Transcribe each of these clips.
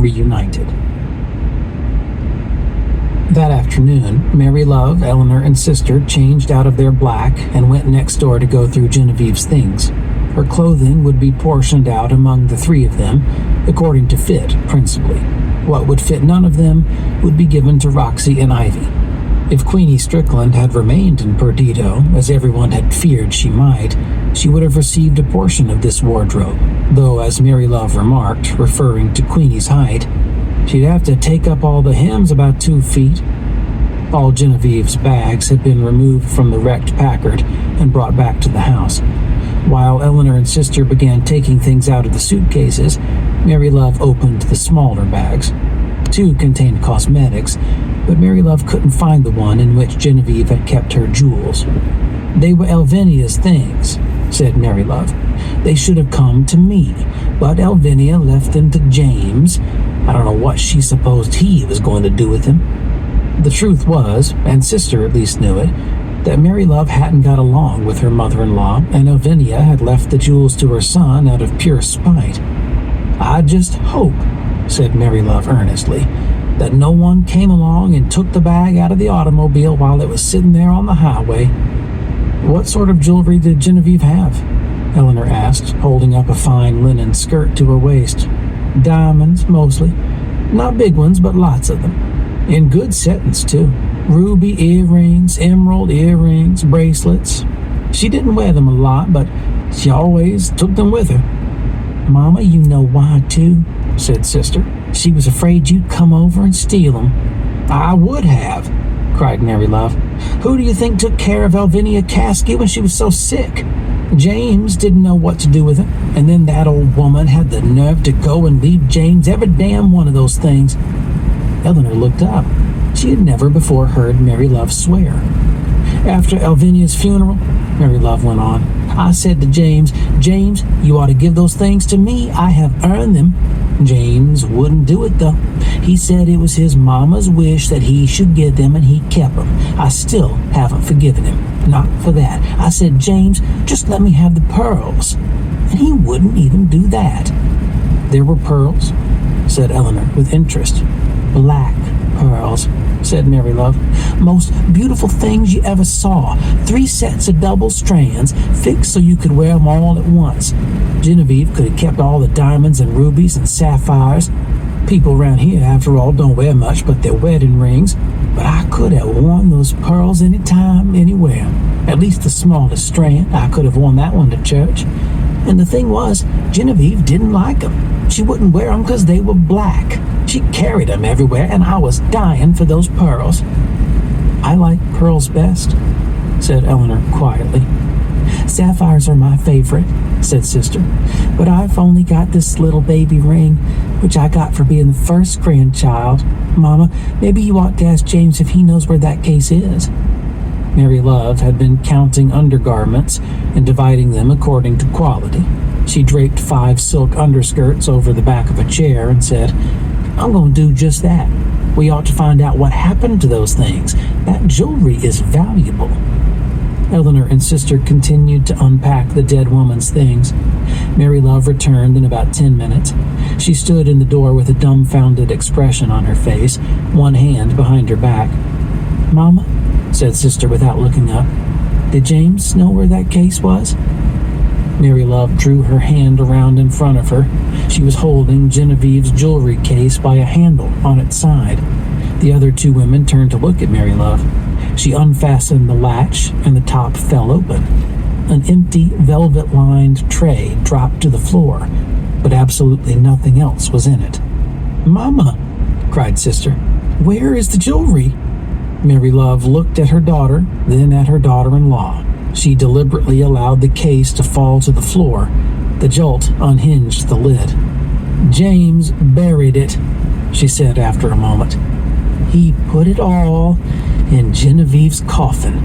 reunited. That afternoon, Mary Love, Eleanor, and sister changed out of their black and went next door to go through Genevieve's things. Her clothing would be portioned out among the three of them, according to fit, principally. What would fit none of them would be given to Roxy and Ivy. If Queenie Strickland had remained in Perdido, as everyone had feared she might, she would have received a portion of this wardrobe, though, as Mary Love remarked, referring to Queenie's height, she'd have to take up all the hems about 2 feet. All Genevieve's bags had been removed from the wrecked Packard and brought back to the house. While Eleanor and sister began taking things out of the suitcases, Mary Love opened the smaller bags. 2 contained cosmetics, but Mary Love couldn't find the one in which Genevieve had kept her jewels. "They were Elvinia's things," said Mary Love. "They should have come to me, but Elvinia left them to James. I don't know what she supposed he was going to do with them." The truth was, and sister at least knew it, that Mary Love hadn't got along with her mother-in-law, and Elvinia had left the jewels to her son out of pure spite. "I just hope," said Mary Love earnestly, "that no one came along and took the bag out of the automobile while it was sitting there on the highway." "What sort of jewelry did Genevieve have?" Eleanor asked, holding up a fine linen skirt to her waist. "Diamonds, mostly. Not big ones, but lots of them. In good settings, too. Ruby earrings, emerald earrings, bracelets. She didn't wear them a lot, but she always took them with her." "Mama, you know why, too," said sister. "She was afraid you'd come over and steal them." "I would have," cried Mary Love. "Who do you think took care of Elvinia Caskey when she was so sick? James didn't know what to do with her, and then that old woman had the nerve to go and leave James every damn one of those things." Eleanor looked up. She had never before heard Mary Love swear. "After Elvinia's funeral," Mary Love went on, "I said to James, 'James, you ought to give those things to me. I have earned them.' James wouldn't do it, though. He said it was his mama's wish that he should get them, and he kept them. I still haven't forgiven him. Not for that. I said, 'James, just let me have the pearls.' And he wouldn't even do that." "There were pearls?" said Eleanor with interest. "Black pearls," said Mary Love. "Most beautiful things you ever saw. 3 sets of double strands, fixed so you could wear them all at once. Genevieve could have kept all the diamonds and rubies and sapphires. People around here, after all, don't wear much but their wedding rings. But I could have worn those pearls any time, anywhere. At least the smallest strand. I could have worn that one to church. And the thing was, Genevieve didn't like them. She wouldn't wear them because they were black. She carried them everywhere, and I was dying for those pearls." "I like pearls best," said Eleanor quietly. "Sapphires are my favorite," said sister. "But I've only got this little baby ring, which I got for being the first grandchild. Mama, maybe you ought to ask James if he knows where that case is." Mary Love had been counting undergarments and dividing them according to quality. She draped 5 silk underskirts over the back of a chair and said, "I'm going to do just that. We ought to find out what happened to those things. That jewelry is valuable." Eleanor and sister continued to unpack the dead woman's things. Mary Love returned in about 10 minutes. She stood in the door with a dumbfounded expression on her face, one hand behind her back. "Mama," said sister without looking up, "did James know where that case was?" Mary Love drew her hand around in front of her. She was holding Genevieve's jewelry case by a handle on its side. The other 2 women turned to look at Mary Love. She unfastened the latch, and the top fell open. An empty, velvet-lined tray dropped to the floor, but absolutely nothing else was in it. "Mama!" cried sister. "Where is the jewelry?" Mary Love looked at her daughter, then at her daughter-in-law. She deliberately allowed the case to fall to the floor. The jolt unhinged the lid. "James buried it," she said after a moment. "He put it all in Genevieve's coffin."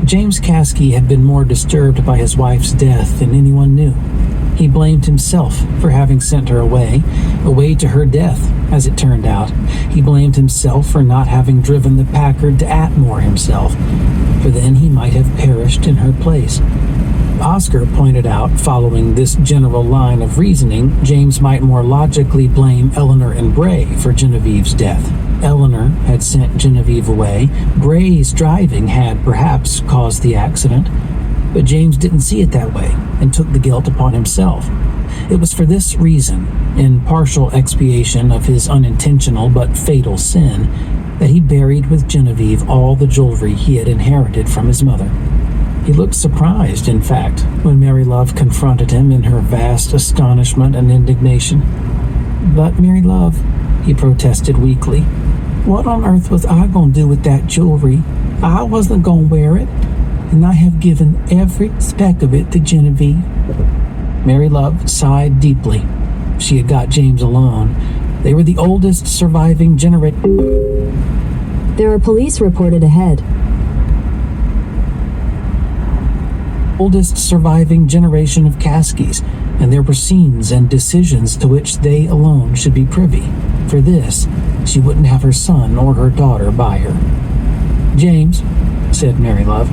James Caskey had been more disturbed by his wife's death than anyone knew. He blamed himself for having sent her away to her death, as it turned out. He blamed himself for not having driven the Packard to Atmore himself, for then he might have perished in her place. Oscar pointed out, following this general line of reasoning, James might more logically blame Eleanor and Bray for Genevieve's death. Eleanor had sent Genevieve away. Bray's driving had perhaps caused the accident, but James didn't see it that way and took the guilt upon himself. It was for this reason, in partial expiation of his unintentional but fatal sin, that he buried with Genevieve all the jewelry he had inherited from his mother. He looked surprised, in fact, when Mary Love confronted him in her vast astonishment and indignation. "But, Mary Love," he protested weakly, "what on earth was I going to do with that jewelry? I wasn't going to wear it, and I have given every speck of it to Genevieve." Mary Love sighed deeply. She had got James alone. They were the oldest surviving generation. There are police reported ahead. Oldest surviving generation of Caskies, and there were scenes and decisions to which they alone should be privy. For this, she wouldn't have her son or her daughter by her. "James," said Mary Love,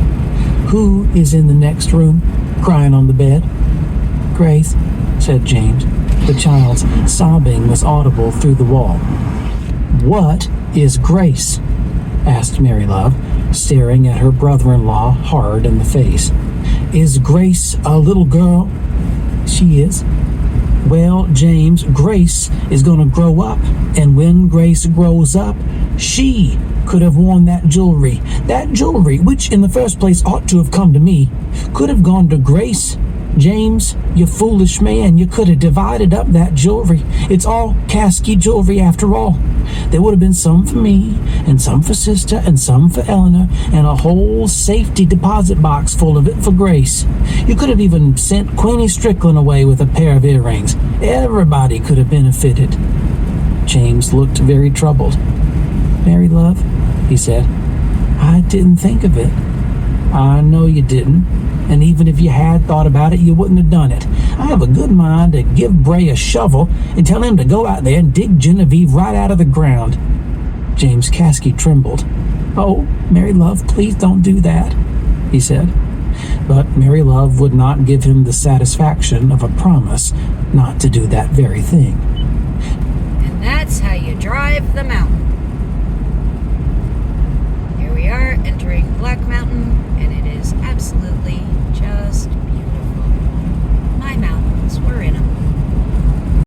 "who is in the next room, crying on the bed?" "Grace," said James. The child's sobbing was audible through the wall. "What is Grace?" asked Mary Love, staring at her brother-in-law hard in the face. "Is Grace a little girl?" "She is." "Well, James, Grace is going to grow up, and when Grace grows up, she could have worn that jewelry. That jewelry, which in the first place ought to have come to me, could have gone to Grace. James, you foolish man, you could have divided up that jewelry. It's all Caskie jewelry after all. There would have been some for me, and some for sister, and some for Eleanor, and a whole safety deposit box full of it for Grace. You could have even sent Queenie Strickland away with a pair of earrings. Everybody could have benefited." James looked very troubled. "Mary Love," he said, "I didn't think of it." "I know you didn't. And even if you had thought about it, you wouldn't have done it. I have a good mind to give Bray a shovel and tell him to go out there and dig Genevieve right out of the ground." James Caskie trembled. "Oh, Mary Love, please don't do that," he said. But Mary Love would not give him the satisfaction of a promise not to do that very thing. And that's how you drive the mountain.